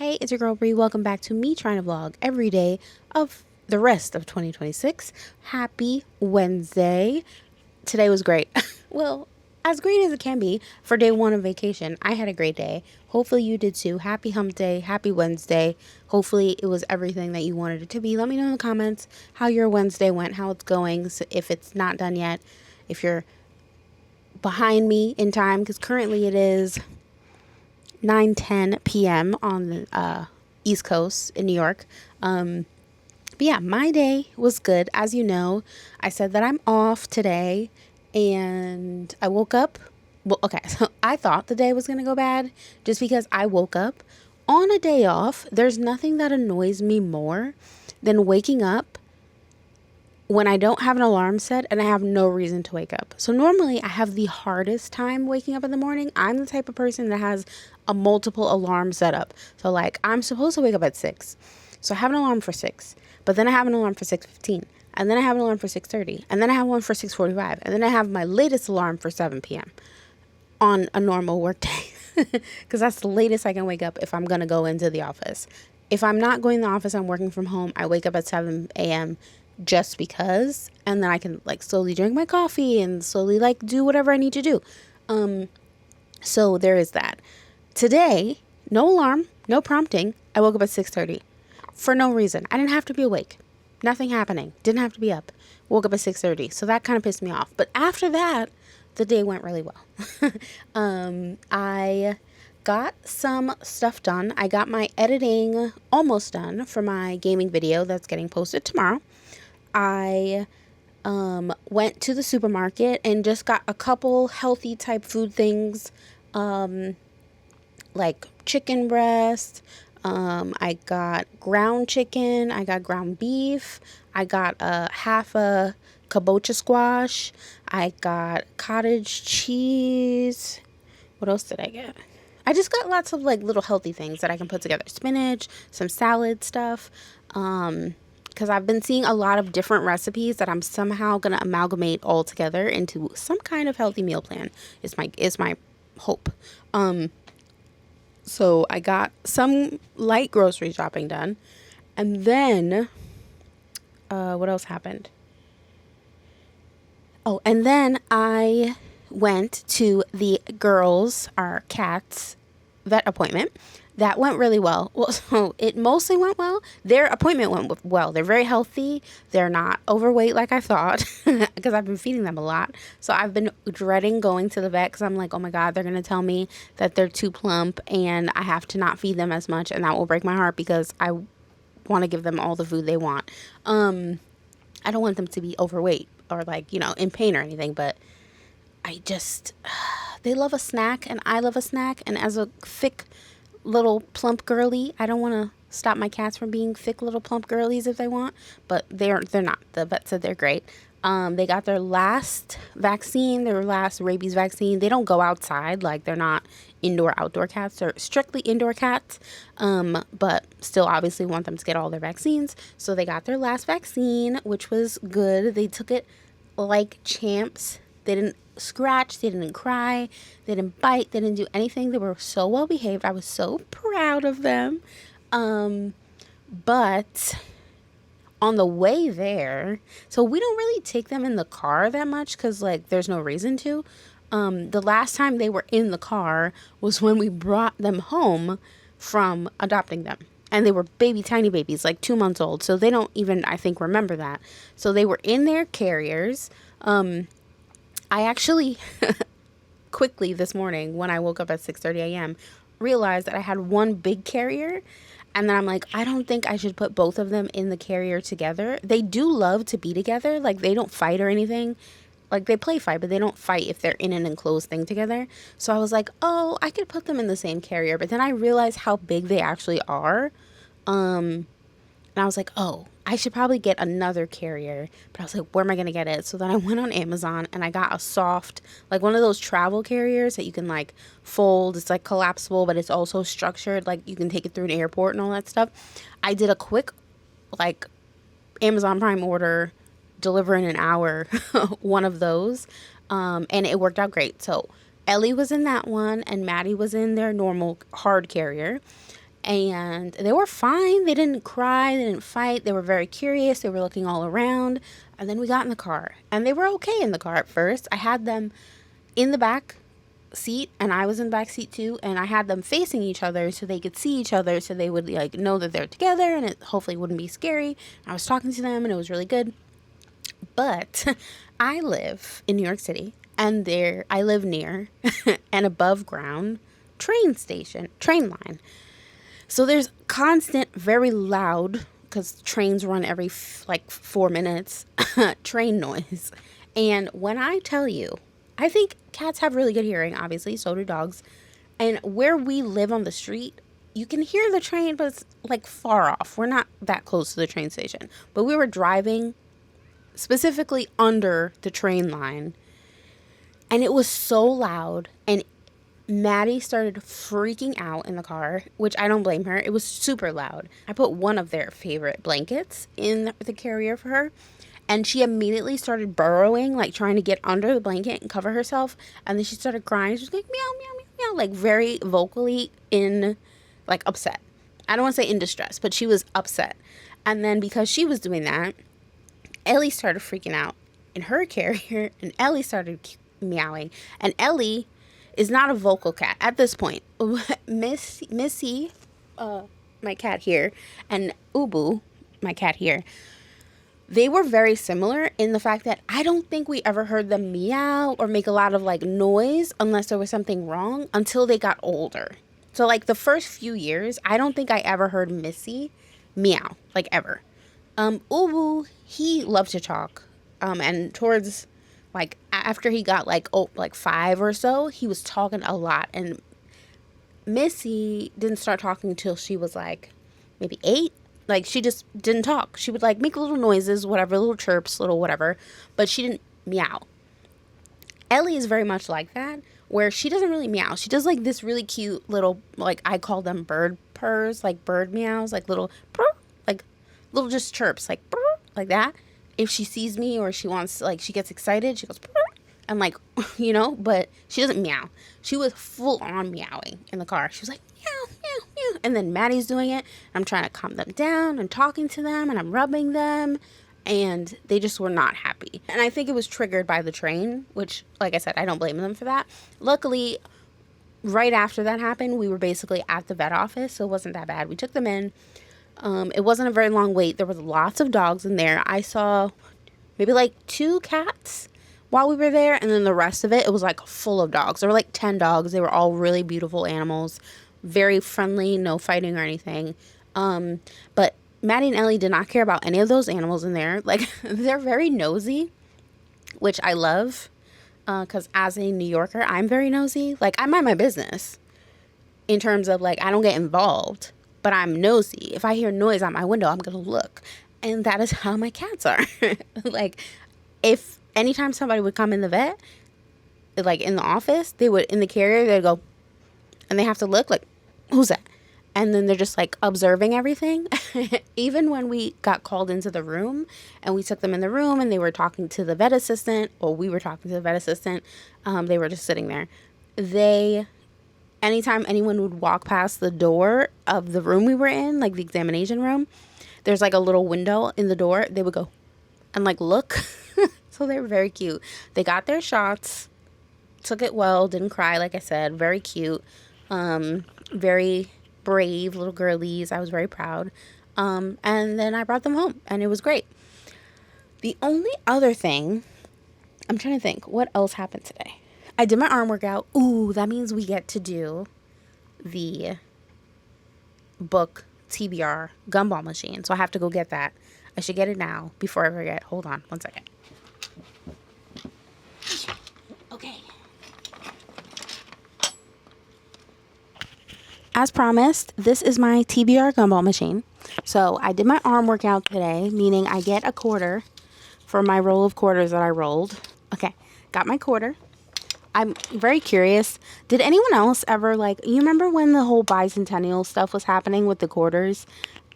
Hey, it's your girl Bri. Welcome back to me trying to vlog every day of the rest of 2026. Happy Wednesday. Today was great. Well, as great as it can be for day one of vacation. I had a great day. Hopefully you did too. Happy hump day. Happy Wednesday. Hopefully it was everything that you wanted it to be. Let me know in the comments how your Wednesday went, how it's going. So if it's not done yet, if you're behind me in time, because currently it is 9:10 p.m. on the East Coast in New York. But yeah, my day was good. As you know, I said that I'm off today, and I woke up. Well, okay, so I thought the day was going to go bad just because I woke up on a day off. There's nothing that annoys me more than waking up when I don't have an alarm set and I have no reason to wake up. So normally I have the hardest time waking up in the morning. I'm the type of person that has a multiple alarm setup. So like I'm supposed to wake up at 6. So I have an alarm for 6, but then I have an alarm for 6:15, and then I have an alarm for 6:30, and then I have one for 6:45, and then I have my latest alarm for 7 p.m. on a normal work day. Because that's the latest I can wake up if I'm going to go into the office. If I'm not going to the office, I'm working from home, I wake up at 7 a.m. just because, and then I can like slowly drink my coffee and slowly like do whatever I need to do. So there is that. Today, no alarm, no prompting. I woke up at 6:30 for no reason. I didn't have to be awake. Nothing happening. Didn't have to be up. Woke up at 6:30. So that kind of pissed me off. But after that, the day went really well. I got some stuff done. I got my editing almost done for my gaming video that's getting posted tomorrow. I went to the supermarket and just got a couple healthy type food things, like chicken breast. I got ground chicken. I got ground beef. I got half a kabocha squash. I got cottage cheese. What else did I get? I just got lots of like little healthy things that I can put together. Spinach, some salad stuff. Because I've been seeing a lot of different recipes that I'm somehow going to amalgamate all together into some kind of healthy meal plan is my hope. So I got some light grocery shopping done. And then, what else happened? Oh, and then I went to the girls, our cats, vet appointment. That went really well. Well, so it mostly went well. Their appointment went well. They're very healthy. They're not overweight like I thought because I've been feeding them a lot. So I've been dreading going to the vet because I'm like, oh my God, they're going to tell me that they're too plump and I have to not feed them as much. And that will break my heart because I want to give them all the food they want. I don't want them to be overweight or like, in pain or anything, but I just, they love a snack and I love a snack. And as a thick little plump girly, I don't want to stop my cats from being thick little plump girlies if they want, but they're not. The vet said they're great. They got their last vaccine, their last rabies vaccine. They don't go outside, like they're not indoor outdoor cats. They're strictly indoor cats, but still obviously want them to get all their vaccines. So they got their last vaccine, which was good. They took it like champs. They didn't scratch, they didn't cry, they didn't bite, they didn't do anything. They were so well behaved. I was so proud of them. But on the way there, so we don't really take them in the car that much because like there's no reason to. The last time they were in the car was when we brought them home from adopting them. And they were tiny babies, like 2 months old. So they don't even, I think, remember that. So they were in their carriers. I actually quickly this morning when I woke up at 6:30 a.m. realized that I had one big carrier, and then I'm like, I don't think I should put both of them in the carrier together. They do love to be together. Like they don't fight or anything. Like they play fight, but they don't fight if they're in an enclosed thing together. So I was like, oh, I could put them in the same carrier. But then I realized how big they actually are. And I was like, oh, I should probably get another carrier. But I was like, where am I going to get it? So then I went on Amazon and I got a soft, like one of those travel carriers that you can like fold. It's like collapsible, but it's also structured. Like you can take it through an airport and all that stuff. I did a quick like Amazon Prime order, deliver in an hour, one of those. And it worked out great. So Ellie was in that one and Maddie was in their normal hard carrier. And they were fine. They didn't cry. They didn't fight. They were very curious. They were looking all around. And then we got in the car. And they were okay in the car at first. I had them in the back seat, and I was in the back seat too. And I had them facing each other so they could see each other, so they would like know that they're together, and it hopefully wouldn't be scary. I was talking to them, and it was really good. But I live in New York City, and I live near an above ground train line. So there's constant, very loud, because trains run every 4 minutes, train noise. And when I tell you, I think cats have really good hearing, obviously, so do dogs. And where we live on the street, you can hear the train, but it's like far off. We're not that close to the train station. But we were driving specifically under the train line, and it was so loud, and Maddie started freaking out in the car, which I don't blame her. It was super loud. I put one of their favorite blankets in the carrier for her, and she immediately started burrowing, like trying to get under the blanket and cover herself. And then she started crying. She was like, meow, meow, meow, meow, like very vocally upset. I don't want to say in distress, but she was upset. And then because she was doing that, Ellie started freaking out in her carrier, and Ellie started meowing. And Ellie is not a vocal cat at this point. Missy, my cat here, and Ubu, my cat here, they were very similar in the fact that I don't think we ever heard them meow or make a lot of like noise unless there was something wrong until they got older. So like the first few years, I don't think I ever heard Missy meow, like ever. Ubu, he loved to talk. And towards like after he got like 5 or so, he was talking a lot. And Missy didn't start talking until she was like maybe 8. Like she just didn't talk. She would like make little noises, whatever, little chirps, little whatever, but she didn't meow. Ellie is very much like that, where she doesn't really meow. She does like this really cute little, like I call them bird purrs, like bird meows, like little purr, like little just chirps, like purr, like that. If she sees me or she wants, like she gets excited, she goes purr, and like, but she doesn't meow. She was full on meowing in the car. She was like, meow, meow, meow. And then Maddie's doing it. I'm trying to calm them down. I'm talking to them and I'm rubbing them. And they just were not happy. And I think it was triggered by the train, which, like I said, I don't blame them for that. Luckily, right after that happened, we were basically at the vet office, so it wasn't that bad. We took them in. It wasn't a very long wait. There was lots of dogs in there. I saw maybe like 2 cats while we were there, and then the rest of it was like full of dogs. There were like 10 dogs. They were all really beautiful animals, very friendly, no fighting or anything. But Maddie and Ellie did not care about any of those animals in there. Like, they're very nosy, which I love, because as a New Yorker, I'm very nosy. Like, I mind my business in terms of, like, I don't get involved, but I'm nosy. If I hear noise out my window, I'm going to look. And that is how my cats are. Like, if anytime somebody would come in the vet, like, in the office, they would, in the carrier, they'd go, and they have to look, like, who's that? And then they're just like observing everything. Even when we got called into the room and we took them in the room and they were talking to the vet assistant, or we were talking to the vet assistant, they were just sitting there. Anytime anyone would walk past the door of the room we were in, like the examination room, there's like a little window in the door. They would go and like look. So they were very cute. They got their shots, took it well, didn't cry, like I said, very cute, very brave little girlies. I was very proud. And then I brought them home and it was great. The only other thing, I'm trying to think, what else happened today? I did my arm workout. Ooh, that means we get to do the book TBR Gumball machine. So I have to go get that. I should get it now before I forget. Hold on one second. Okay. As promised, this is my TBR Gumball machine. So I did my arm workout today, meaning I get a quarter for my roll of quarters that I rolled. Okay, got my quarter. I'm very curious. Did anyone else ever, you remember when the whole bicentennial stuff was happening with the quarters?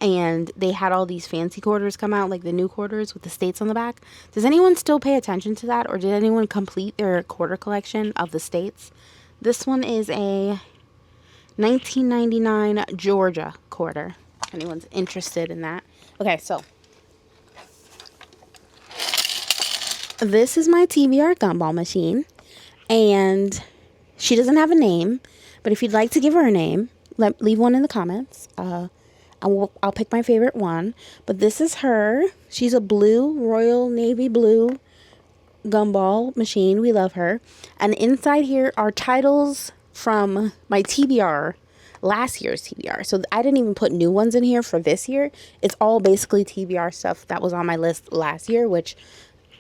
And they had all these fancy quarters come out, like the new quarters with the states on the back. Does anyone still pay attention to that? Or did anyone complete their quarter collection of the states? This one is a 1999 Georgia quarter. If anyone's interested in that. Okay, so this is my TBR Gumball machine, and she doesn't have a name, but if you'd like to give her a name, leave one in the comments. I'll pick my favorite one, but this is her. She's a blue, royal navy blue gumball machine. We love her. And inside here are titles from my TBR, last year's TBR. So I didn't even put new ones in here for this year. It's all basically TBR stuff that was on my list last year, which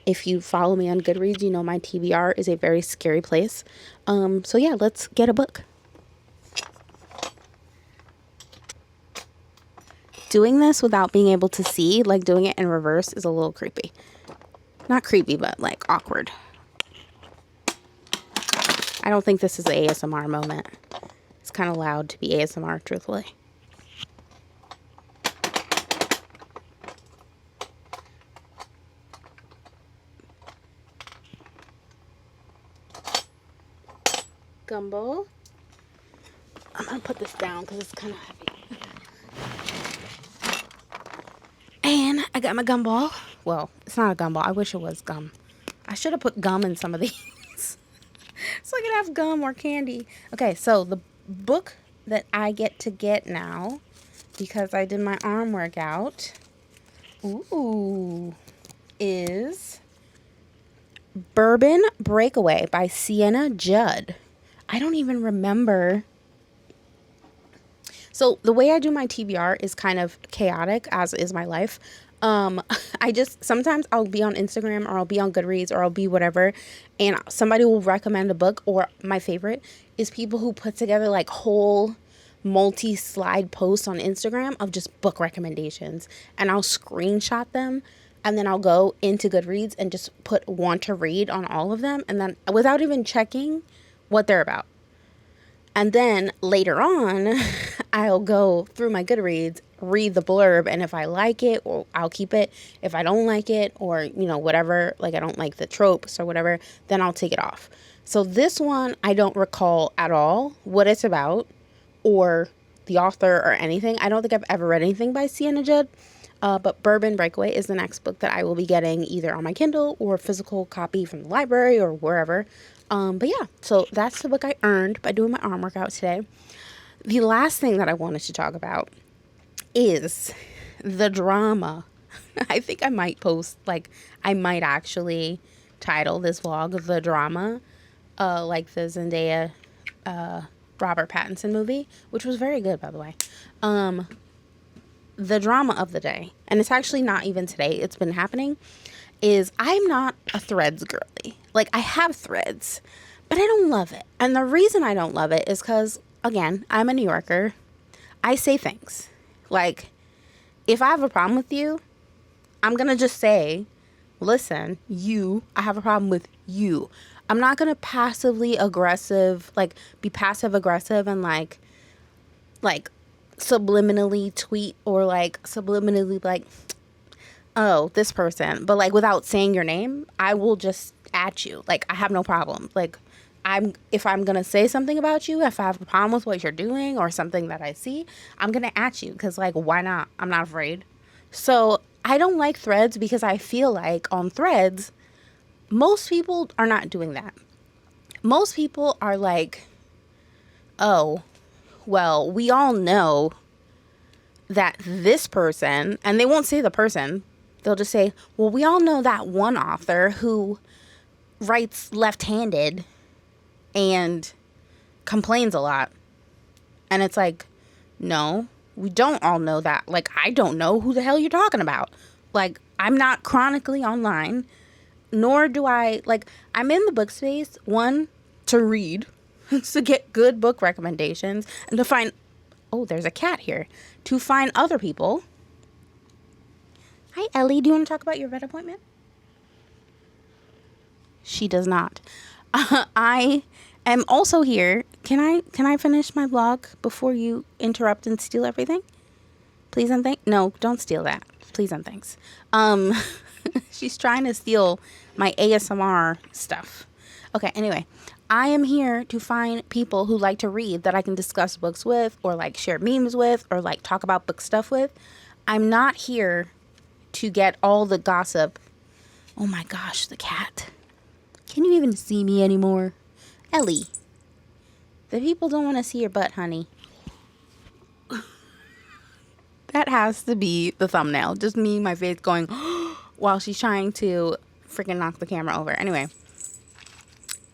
if you follow me on Goodreads, you know my TBR is a very scary place. So yeah, let's get a book. Doing this without being able to see, like doing it in reverse, is a little creepy. Not creepy, but like awkward. I don't think this is an ASMR moment. It's kind of loud to be ASMR, truthfully. Gumball. I'm going to put this down because it's kind of heavy. And I got my gumball. Well, it's not a gumball. I wish it was gum. I should have put gum in some of these. So I could have gum or candy. Okay, so the book that I get to get now, because I did my arm workout, is Bourbon Breakaway by Sienna Judd. I don't even remember. So the way I do my TBR is kind of chaotic, as is my life. Sometimes I'll be on Instagram or I'll be on Goodreads or I'll be whatever, and somebody will recommend a book, or my favorite is people who put together like whole multi-slide posts on Instagram of just book recommendations, and I'll screenshot them, and then I'll go into Goodreads and just put want to read on all of them, and then without even checking what they're about. And then later on, I'll go through my Goodreads, read the blurb, and if I like it, or I'll keep it. If I don't like it, or, you know, whatever, like I don't like the tropes or whatever, then I'll take it off. So this one, I don't recall at all what it's about or the author or anything. I don't think I've ever read anything by Sienna Judd, but Bourbon Breakaway is the next book that I will be getting either on my Kindle or physical copy from the library or wherever. But yeah, so that's the book I earned by doing my arm workout today. The last thing that I wanted to talk about is the drama. I think I might I might actually title this vlog The Drama, like the Zendaya, Robert Pattinson movie, which was very good, by the way. The drama of the day, and it's actually not even today, it's been happening, is I'm not a Threads girly. Like, I have Threads, but I don't love it. And the reason I don't love it is because, again, I'm a New Yorker. I say things. Like, if I have a problem with you, I'm going to just say, listen, I have a problem with you. I'm not going to be passive aggressive and subliminally tweet or subliminally oh, this person, but without saying your name, I will just at you. I have no problem. If I'm gonna say something about you, if I have a problem with what you're doing or something that I see, I'm gonna at you, because why not? I'm not afraid. So I don't like Threads because I feel like on Threads, most people are not doing that. Most people are like, oh, well, we all know that this person, and they won't say the person, they'll just say, well, we all know that one author who writes left-handed and complains a lot. And it's like, no, we don't all know that. I don't know who the hell you're talking about. I'm not chronically online, nor do I, I'm in the book space, one, to read, to get good book recommendations, and to find, oh, there's a cat here, to find other people. Hi, Ellie. Do you want to talk about your vet appointment? She does not. I am also here. Can I finish my vlog before you interrupt and steal everything? Please and thanks. No, don't steal that. Please and thanks. She's trying to steal my ASMR stuff. Okay, anyway. I am here to find people who like to read that I can discuss books with, or like share memes with, or like talk about book stuff with. I'm not here to get all the gossip. Oh my gosh, the cat. Can you even see me anymore? Ellie, the people don't want to see your butt, honey. That has to be the thumbnail. Just me, my face going while she's trying to freaking knock the camera over. Anyway,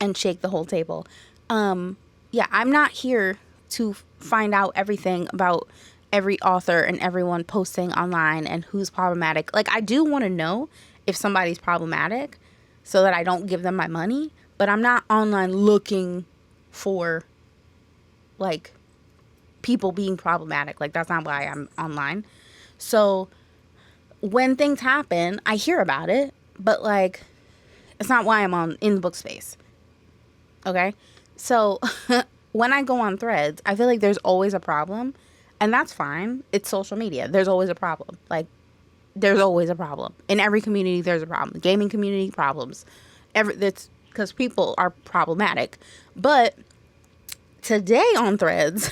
and shake the whole table. Yeah, I'm not here to find out everything about every author and everyone posting online and who's problematic. Like, I do want to know if somebody's problematic so that I don't give them my money, but I'm not online looking for like people being problematic. Like, that's not why I'm online. So when things happen, I hear about it, but like, it's not why I'm in the book space. Okay? So when I go on Threads, I feel like there's always a problem, and that's fine. It's social media. There's always a problem. Like, there's always a problem. In every community, there's a problem. Gaming community, problems. That's because people are problematic. But today on Threads,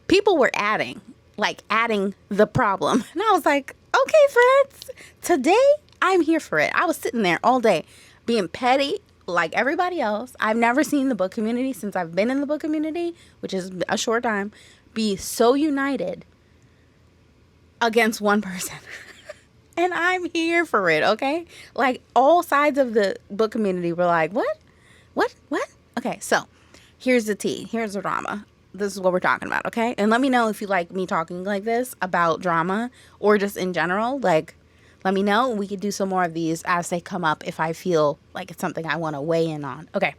people were adding the problem. And I was like, okay, Threads, today I'm here for it. I was sitting there all day being petty like everybody else. I've never seen the book community since I've been in the book community, which is a short time, be so united against one person. And I'm here for it, okay? Like, all sides of the book community were like, what? Okay, so here's the tea. Here's the drama. This is what we're talking about, okay? And let me know if you like me talking like this about drama or just in general. Like, let me know. We could do some more of these as they come up if I feel like it's something I want to weigh in on. Okay,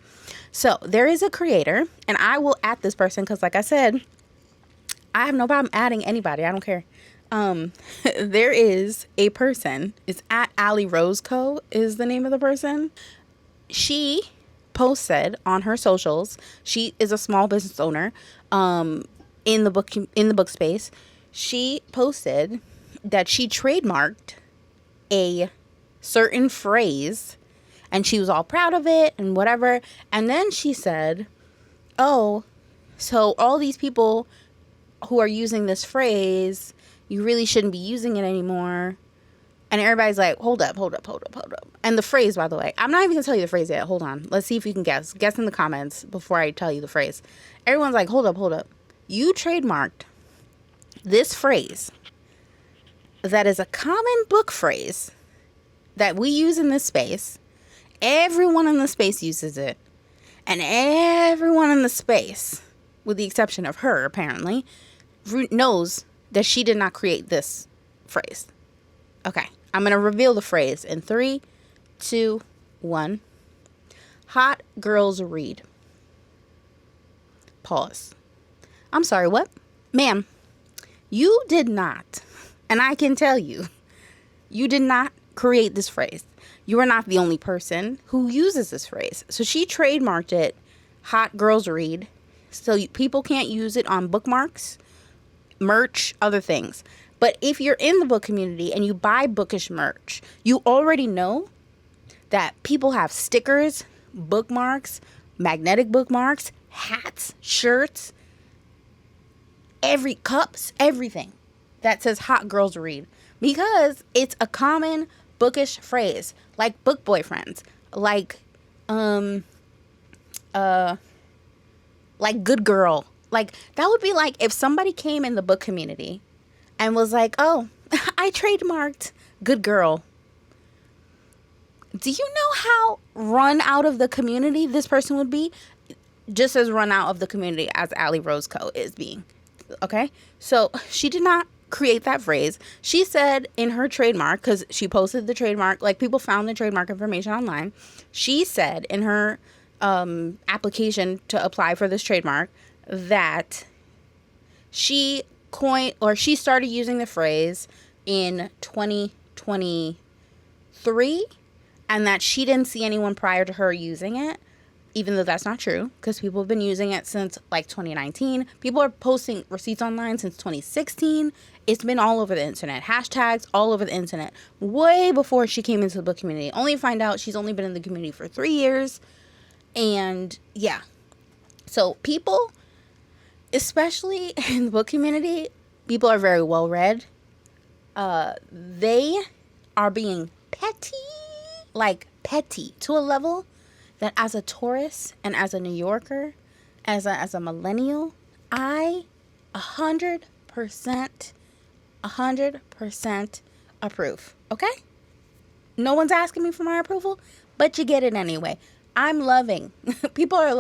so there is a creator, and I will add this person because, like I said, I have no problem adding anybody. I don't care. There is a person. It's at Allie Rose Co. is the name of the person. She posted on her socials. She is a small business owner in the book space. She posted that she trademarked a certain phrase, and she was all proud of it and whatever. And then she said, oh, so all these people who are using this phrase, you really shouldn't be using it anymore. And everybody's like, hold up. And the phrase, by the way, I'm not even gonna tell you the phrase yet. Hold on. Let's see if you can guess. Guess in the comments before I tell you the phrase. Everyone's like, hold up. You trademarked this phrase that is a common book phrase that we use in this space. Everyone in the space uses it. And everyone in the space, with the exception of her, apparently, knows that she did not create this phrase. Okay, I'm going to reveal the phrase in 3, 2, 1. Hot girls read. Pause. I'm sorry, what? Ma'am, you did not, and I can tell you, you did not create this phrase. You are not the only person who uses this phrase. So she trademarked it, hot girls read, so people can't use it on bookmarks, merch, other things. But if you're in the book community and you buy bookish merch, you already know that people have stickers, bookmarks, magnetic bookmarks, hats, shirts, cups, everything that says hot girls read, because it's a common bookish phrase, like book boyfriends, like good girl. Like, that would be like if somebody came in the book community and was like, oh, I trademarked good girl. Do you know how run out of the community this person would be? Just as run out of the community as Allie Rose Co. is being. Okay? So she did not create that phrase. She said in her trademark, because she posted the trademark, like people found the trademark information online. She said in her application to apply for this trademark that she started using the phrase in 2023, and that she didn't see anyone prior to her using it, even though that's not true, because people have been using it since like 2019. People are posting receipts online since 2016. It's been all over the internet. Hashtags all over the internet. Way before she came into the book community. Only to find out she's only been in the community for 3 years. And yeah, so people, especially in the book community, people are very well read. They are being petty, like petty to a level that as a Taurus and as a New Yorker, as a millennial, I 100% approve. Okay? No one's asking me for my approval, but you get it anyway. I'm loving. People are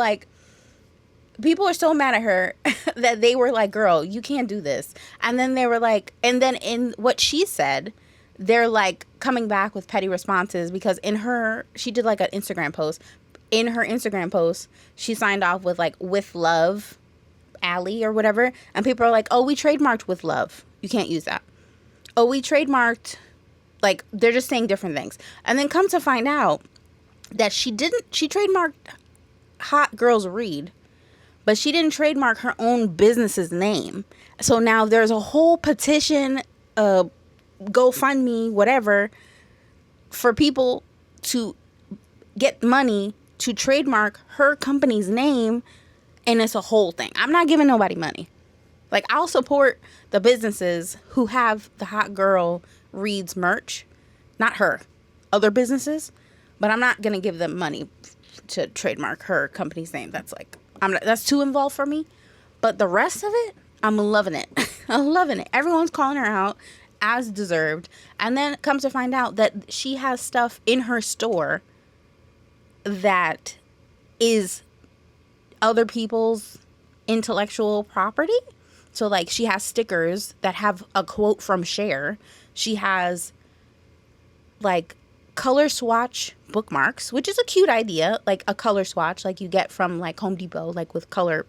so mad at her that they were like, girl, you can't do this. And then they were like, and then in what she said, they're like coming back with petty responses because she did like an Instagram post. In her Instagram post, she signed off with like, with love, Allie or whatever. And people are like, oh, we trademarked with love. You can't use that. Oh, we trademarked, like, they're just saying different things. And then come to find out that she trademarked Hot Girls Read, but she didn't trademark her own business's name. So now there's a whole petition, GoFundMe, whatever, for people to get money to trademark her company's name. And it's a whole thing. I'm not giving nobody money. Like, I'll support the businesses who have the Hot Girl Reads merch. Not her. Other businesses. But I'm not going to give them money to trademark her company's name. That's too involved for me. But the rest of it, I'm loving it. I'm loving it. Everyone's calling her out as deserved. And then it comes to find out that she has stuff in her store that is other people's intellectual property. So like she has stickers that have a quote from Cher. She has like color swatch bookmarks, which is a cute idea, like a color swatch like you get from like Home Depot, like with colors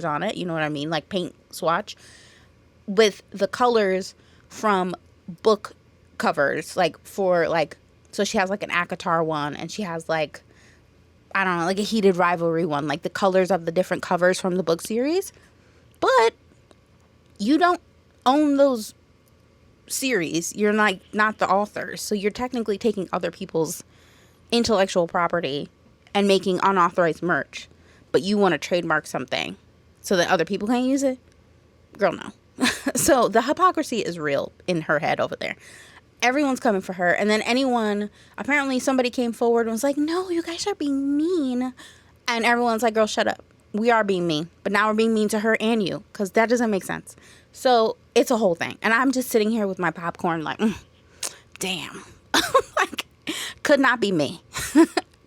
on it, you know what I mean, like paint swatch with the colors from book covers, like for like, so she has like an ACOTAR one, and she has like, I don't know, like a Heated Rivalry one, like the colors of the different covers from the book series. But you don't own those series. You're like not the author. So you're technically taking other people's intellectual property and making unauthorized merch. But you want to trademark something so that other people can't use it? Girl, no. So the hypocrisy is real in her head over there. Everyone's coming for her. And then apparently somebody came forward and was like, no, you guys are being mean. And everyone's like, girl, shut up. We are being mean. But now we're being mean to her and you, because that doesn't make sense. So it's a whole thing. And I'm just sitting here with my popcorn like, damn. Like, could not be me.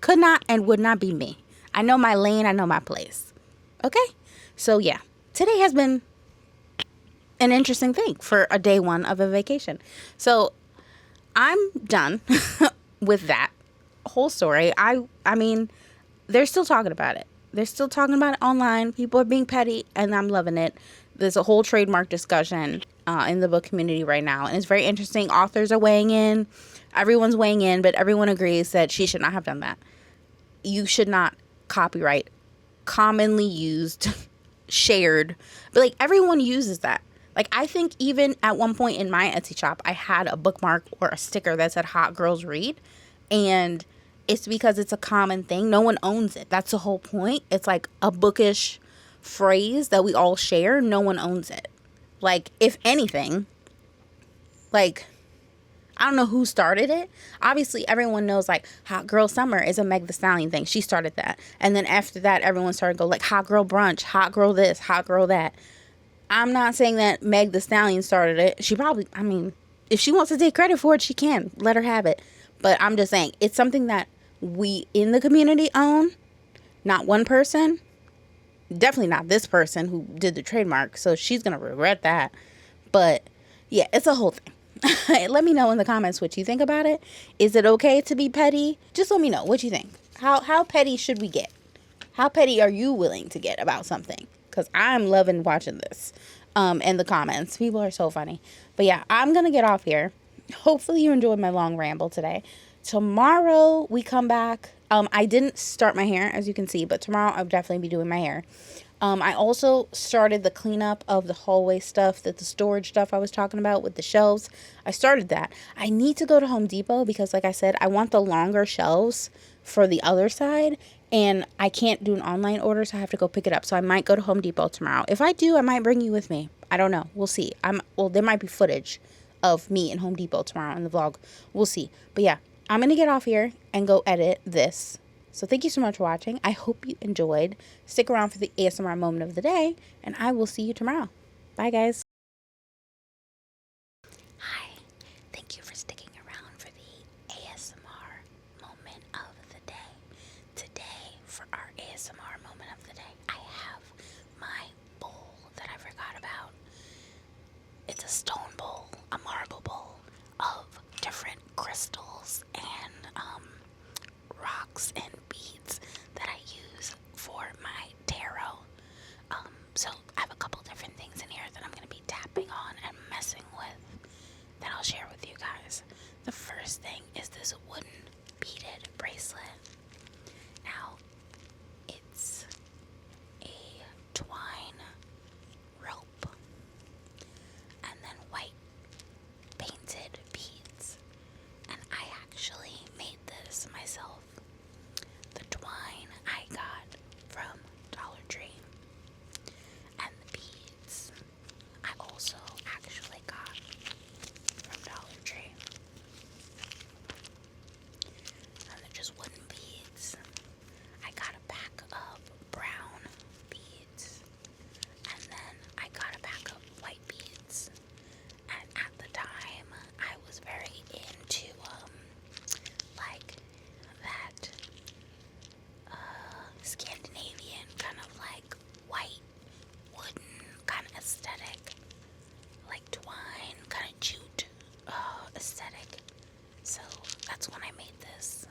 Could not and would not be me. I know my lane. I know my place. Okay? So yeah, today has been an interesting thing for a day one of a vacation. So I'm done with that whole story. I mean, they're still talking about it. They're still talking about it online. People are being petty, and I'm loving it. There's a whole trademark discussion in the book community right now, and it's very interesting. Authors are weighing in. Everyone's weighing in, but everyone agrees that she should not have done that. You should not copyright commonly used, shared. But, like, everyone uses that. Like, I think even at one point in my Etsy shop, I had a bookmark or a sticker that said Hot Girls Read, and it's because it's a common thing. No one owns it. That's the whole point. It's like a bookish phrase that we all share. No one owns it. Like, if anything, like, I don't know who started it. Obviously, everyone knows, like, Hot Girl Summer is a Meg Thee Stallion thing. She started that. And then after that, everyone started to go, like, Hot Girl Brunch, Hot Girl this, Hot Girl that. I'm not saying that Meg Thee Stallion started it. She probably, I mean, if she wants to take credit for it, she can. Let her have it. But I'm just saying, it's something that we in the community own. Not one person. Definitely not this person who did the trademark. So she's going to regret that. But yeah, it's a whole thing. Let me know in the comments what you think about it. Is it okay to be petty? Just let me know what you think. How petty should we get? How petty are you willing to get about something? Because I'm loving watching this in the comments. People are so funny. But yeah, I'm going to get off here. Hopefully you enjoyed my long ramble today. Tomorrow we come back. I didn't start my hair, as you can see, but tomorrow I'll definitely be doing my hair. I also started the cleanup of the hallway stuff, the storage stuff I was talking about with the shelves. I started that. I need to go to Home Depot because, like I said, I want the longer shelves for the other side. And I can't do an online order, so I have to go pick it up. So I might go to Home Depot tomorrow. If I do, I might bring you with me. I don't know. We'll see. Well, there might be footage of me in Home Depot tomorrow in the vlog. We'll see. But yeah, I'm going to get off here and go edit this. So thank you so much for watching. I hope you enjoyed. Stick around for the ASMR moment of the day, and I will see you tomorrow. Bye, guys. Hi. Thank you for sticking around for the ASMR moment of the day. Today, for our ASMR moment of the day, I have my bowl that I forgot about. It's a stone bowl, a marble bowl of different crystals and rocks and beads that I use for my tarot. So I have a couple different things in here that I'm going to be tapping on and messing with that I'll share with you guys. The first thing is this wooden beaded bracelet. Now, it's a twine rope and then white painted beads. And I actually made this myself. The twine I got from Dollar Tree. And the beads I also actually got from Dollar Tree. And they're just wooden beads. I got a pack of brown beads. And then I got a pack of white beads. And at the time, I was very into, like, that, Scandinavian kind of, like, white, wooden kind of aesthetic. Like twine, kind of jute, aesthetic. So, that's when I made this.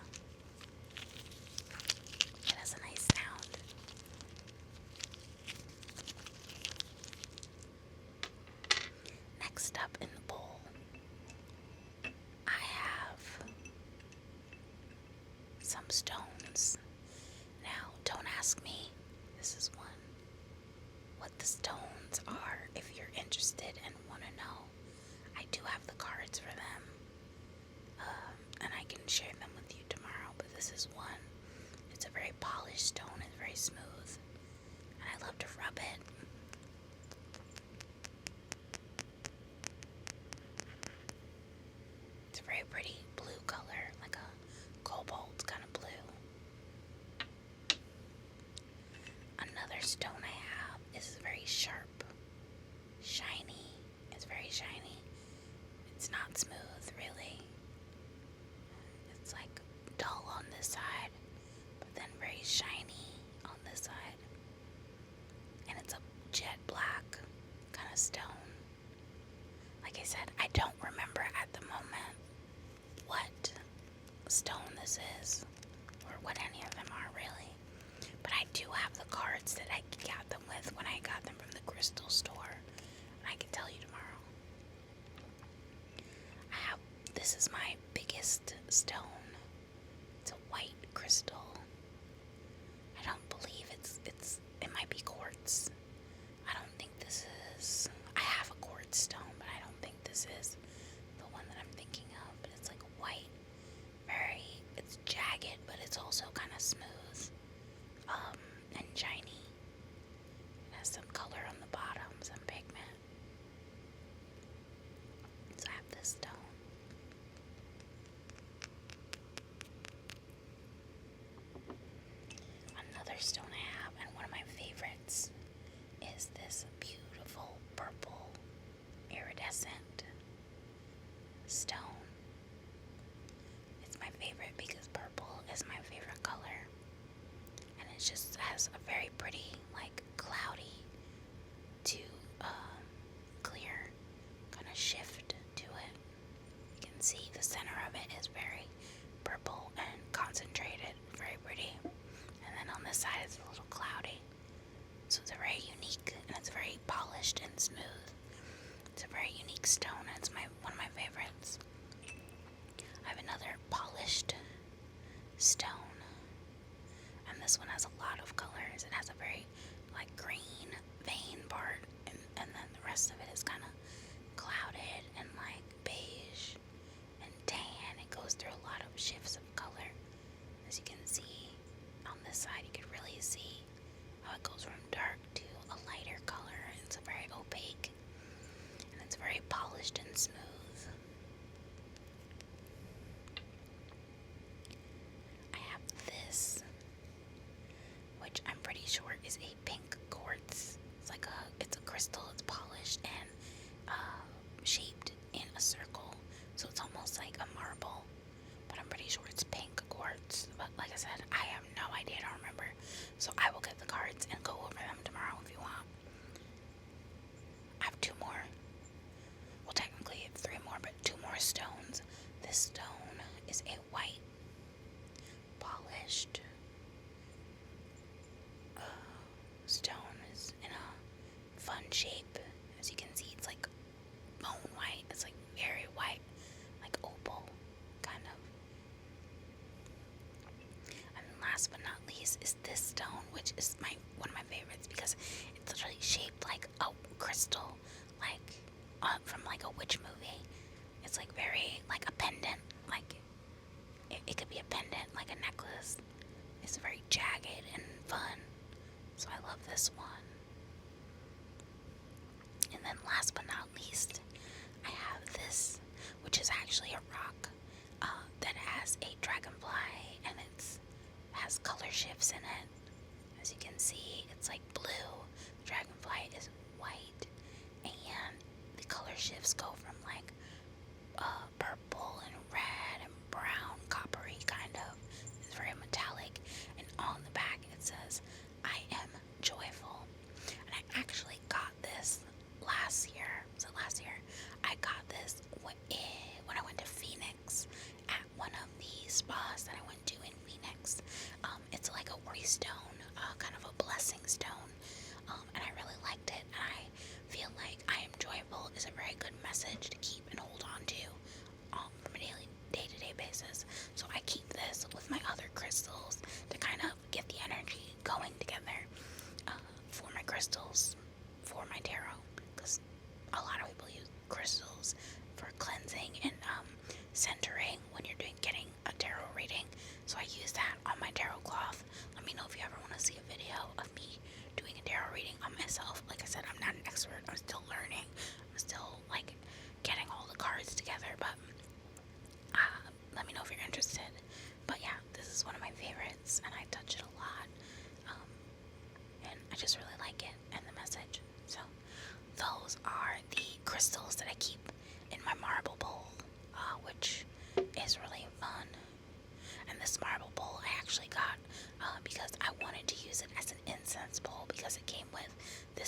It has a nice sound. Next up in the bowl, I have some stones. Now, don't ask me, this is one, what the stones are if you're interested and want to know. I do have the cards for them, and I can share them with you tomorrow, but this is one. It's a very polished stone, it's very smooth, and I love to rub it. It's a very pretty blue color, like a cobalt kind of blue. Another stone I have is very sharp, shiny. It's very shiny. It's not smooth, really. It's like dull on this side, but then very shiny on this side. And it's a jet black kind of stone. Like I said, I don't remember at the moment what stone this is, or what any of them are really. But I do have the cards that I got them with when I got them from the crystal store. And I can tell you tomorrow. This is my biggest stone. It's a white crystal. I don't believe it might be quartz. I don't think this is, I have a quartz stone, but I don't think this is the one that I'm thinking of. But it's like white, it's jagged, but it's also kind of smooth, and shiny. It has some color on the bottom, some pigment. So I have this stone. Another stone I have, and one of my favorites, is this beautiful purple iridescent stone. It's my favorite because purple is my favorite color, and it just has a very pretty, like, cloudy to clear kind of shift to it. You can see the center of it is very purple and concentrated, very pretty. And then on this side it's a little cloudy. So it's a very unique, and it's very polished and smooth. It's a very unique stone, and it's one of my favorites. I have another polished stone, and this one has a lot of colors. It has a very, like, green vein part, and then the rest of it is kind of clouded and, like, beige and tan. It goes through a lot of shifts of color, as you can see on this side. quartz. It's a crystal. It's polished and shaped in a circle, so it's almost like a marble. But I'm pretty sure it's pink quartz. But like I said, I have no idea. I don't remember. So I will get the cards and go over them tomorrow if you want. I have two more. Well, technically it's three more, but two more stones. This stone is a white polished stone. Is in a fun shape. As you can see, it's like bone white. It's like very white, like opal, kind of. And last but not least is this stone, which is one of my favorites because it's literally shaped like a crystal, like from like a witch movie. It's like very like a pendant, like it could be a pendant, like a necklace. It's very jagged and fun, so I love this one. And then last but not least, I have this, which is actually a rock that has a dragonfly, and it has color shifts in it. As you can see, it's like blue. The dragonfly is white, and the color shifts go from like purple and red and brown, coppery kind of. It's very metallic, and on the back it says, "I am joyful." And I actually got this last year. So last year I got this when I went to Phoenix at one of the spas that I went to in Phoenix. It's like a worry stone, kind of a blessing stone, and I really liked it. And I feel like "I am joyful" is a very good message to keep and hold on to from a daily, day-to-day basis. So I keep this with my other crystals to kind of get the energy going together for my crystals, for my tarot, because a lot of people use crystals for cleansing and centering when you're getting a tarot reading. So I use that on my tarot cloth. Let me know if you ever want to see a video of me doing a tarot reading on myself. Like I said, I'm not an expert. I'm still learning. I'm still like getting all the cards together, but let me know if you're interested. But yeah, this is one of my favorites, and I touch it a lot, and I just really like it and the message. So those are the crystals that I keep in my marble bowl, which is really fun. And this marble bowl I actually got because I wanted to use it as an incense bowl, because it came with this